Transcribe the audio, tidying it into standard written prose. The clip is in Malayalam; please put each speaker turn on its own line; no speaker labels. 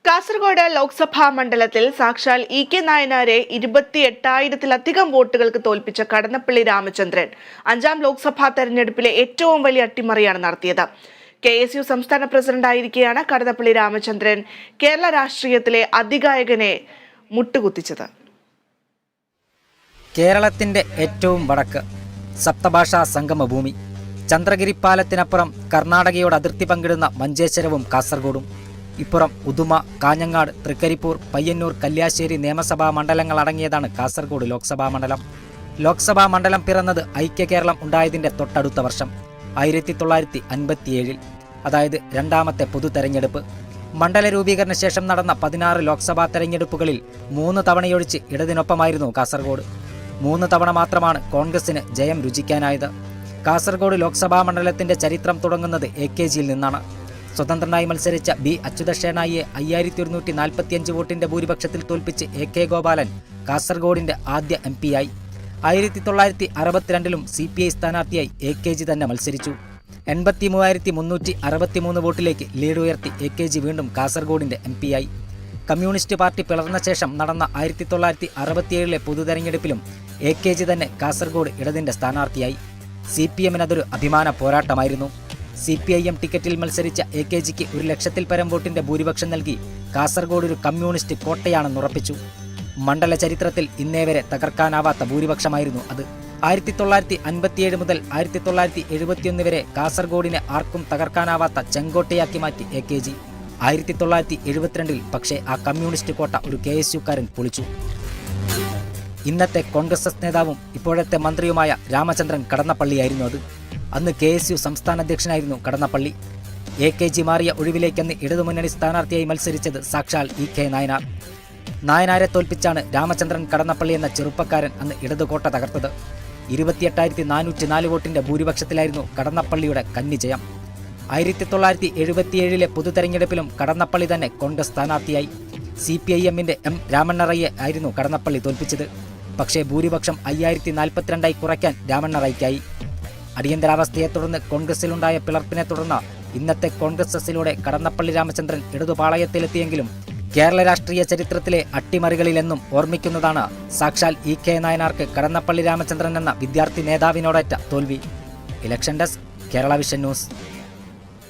കാസർഗോഡ് ലോക്സഭാ മണ്ഡലത്തിൽ സാക്ഷാൽ ഇ.കെ. നായനാരെ 28,000-ലധികം വോട്ടുകൾക്ക് തോൽപ്പിച്ച കടന്നപ്പള്ളി രാമചന്ദ്രൻ 5ാം ലോക്സഭാ തെരഞ്ഞെടുപ്പിലെ ഏറ്റവും വലിയ അട്ടിമറിയാണ് നടത്തിയത്. KSU സംസ്ഥാന പ്രസിഡന്റായിരിക്കെയാണ് കടന്നപ്പള്ളി രാമചന്ദ്രൻ കേരള രാഷ്ട്രീയത്തിലെ അതികായകനെ മുട്ടുകുത്തിച്ചത്.
കേരളത്തിന്റെ ഏറ്റവും വടക്ക് സപ്തഭാഷാ സംഗമഭൂമി, ചന്ദ്രഗിരിപ്പാലത്തിനപ്പുറം കർണാടകയോട് അതിർത്തി പങ്കിടുന്ന മഞ്ചേശ്വരവും കാസർഗോഡും, ഇപ്പുറം ഉദുമ, കാഞ്ഞങ്ങാട്, തൃക്കരിപ്പൂർ, പയ്യന്നൂർ, കല്യാശ്ശേരി നിയമസഭാ മണ്ഡലങ്ങൾ അടങ്ങിയതാണ് കാസർഗോഡ് ലോക്സഭാ മണ്ഡലം. ലോക്സഭാ മണ്ഡലം പിറന്നത് ഐക്യ കേരളം ഉണ്ടായതിന്റെ തൊട്ടടുത്ത വർഷം 1957, അതായത് രണ്ടാമത്തെ പൊതു തെരഞ്ഞെടുപ്പ്. മണ്ഡല രൂപീകരണ ശേഷം നടന്ന 16 ലോക്സഭാ തെരഞ്ഞെടുപ്പുകളിൽ 3 തവണയൊഴിച്ച് ഇടതിനൊപ്പമായിരുന്നു കാസർഗോഡ്. 3 തവണ മാത്രമാണ് കോൺഗ്രസിന് ജയം രുചിക്കാനായത്. കാസർഗോഡ് ലോക്സഭാ മണ്ഡലത്തിന്റെ ചരിത്രം തുടങ്ങുന്നത് AKGയിൽ നിന്നാണ്. സ്വതന്ത്രനായി മത്സരിച്ച ബി അച്യുതശേനായിയെ 5145 വോട്ടിന്റെ ഭൂരിപക്ഷത്തിൽ തോൽപ്പിച്ച് AK ഗോപാലൻ കാസർഗോഡിന്റെ ആദ്യ MP ആയി. 1962 CPI സ്ഥാനാർത്ഥിയായി AKG തന്നെ മത്സരിച്ചു. 83,363 വോട്ടിലേക്ക് ലീഡ് ഉയർത്തി AKG വീണ്ടും കാസർഗോഡിന്റെ MP ആയി. കമ്മ്യൂണിസ്റ്റ് പാർട്ടി പിളർന്ന ശേഷം നടന്ന 1967 പൊതുതെരഞ്ഞെടുപ്പിലും AKG തന്നെ കാസർഗോഡ് ഇടതിന്റെ സ്ഥാനാർത്ഥിയായി. CPMനതൊരു അഭിമാന പോരാട്ടമായിരുന്നു. CPIM ടിക്കറ്റിൽ മത്സരിച്ച AKGക്ക് 1,00,000-ൽ പരം വോട്ടിന്റെ ഭൂരിപക്ഷം നൽകി കാസർഗോഡ് ഒരു കമ്മ്യൂണിസ്റ്റ് കോട്ടയാണെന്നുറപ്പിച്ചു. മണ്ഡല ചരിത്രത്തിൽ ഇന്നേ വരെ തകർക്കാനാവാത്ത ഭൂരിപക്ഷമായിരുന്നു അത്. 1957 മുതൽ 1971 വരെ കാസർഗോഡിനെ ആർക്കും തകർക്കാനാവാത്ത ചെങ്കോട്ടയാക്കി മാറ്റി AKG. 1972 പക്ഷേ ആ കമ്മ്യൂണിസ്റ്റ് കോട്ട ഒരു KSUക്കാരൻ പൊളിച്ചു. ഇന്നത്തെ കോൺഗ്രസ് നേതാവും ഇപ്പോഴത്തെ മന്ത്രിയുമായ രാമചന്ദ്രൻ കടന്നപ്പള്ളിയായിരുന്നു അത്. അന്ന് KSU സംസ്ഥാന അധ്യക്ഷനായിരുന്നു കടന്നപ്പള്ളി. AKG മാറിയ ഒഴിവിലേക്കന്ന് ഇടതുമുന്നണി സ്ഥാനാർത്ഥിയായി മത്സരിച്ചത് സാക്ഷാൽ ഇ.കെ. നായനാർ. നായനാരെ തോൽപ്പിച്ചാണ് രാമചന്ദ്രൻ കടന്നപ്പള്ളി എന്ന ചെറുപ്പക്കാരൻ അന്ന് ഇടതുകോട്ട തകർത്തത്. 28,404 വോട്ടിന്റെ ഭൂരിപക്ഷത്തിലായിരുന്നു കടന്നപ്പള്ളിയുടെ കന്നിജയം. 1977 പൊതുതെരഞ്ഞെടുപ്പിലും കടന്നപ്പള്ളി തന്നെ കോൺഗ്രസ് സ്ഥാനാർത്ഥിയായി. CPIMന്റെ M രാമണ്ണറയ്യെ ആയിരുന്നു കടന്നപ്പള്ളി തോൽപ്പിച്ചത്. പക്ഷേ ഭൂരിപക്ഷം 5042 കുറയ്ക്കാൻ രാമണ്ണറയ്ക്കായി. അടിയന്തരാവസ്ഥയെ തുടർന്ന് കോൺഗ്രസിലുണ്ടായ പിളർപ്പിനെ തുടർന്ന് ഇന്നത്തെ കോൺഗ്രസ് എസിലൂടെ കടന്നപ്പള്ളി രാമചന്ദ്രൻ ഇടതുപാളയത്തിലെത്തിയെങ്കിലും കേരള രാഷ്ട്രീയ ചരിത്രത്തിലെ അട്ടിമറികളിലെന്നും ഓർമ്മിക്കുന്നതാണ് സാക്ഷാൽ ഇ.കെ. നായനാർക്ക് കടന്നപ്പള്ളി രാമചന്ദ്രൻ എന്ന വിദ്യാർത്ഥി നേതാവിനോടേറ്റ തോൽവി. Election desk, Kerala vision news.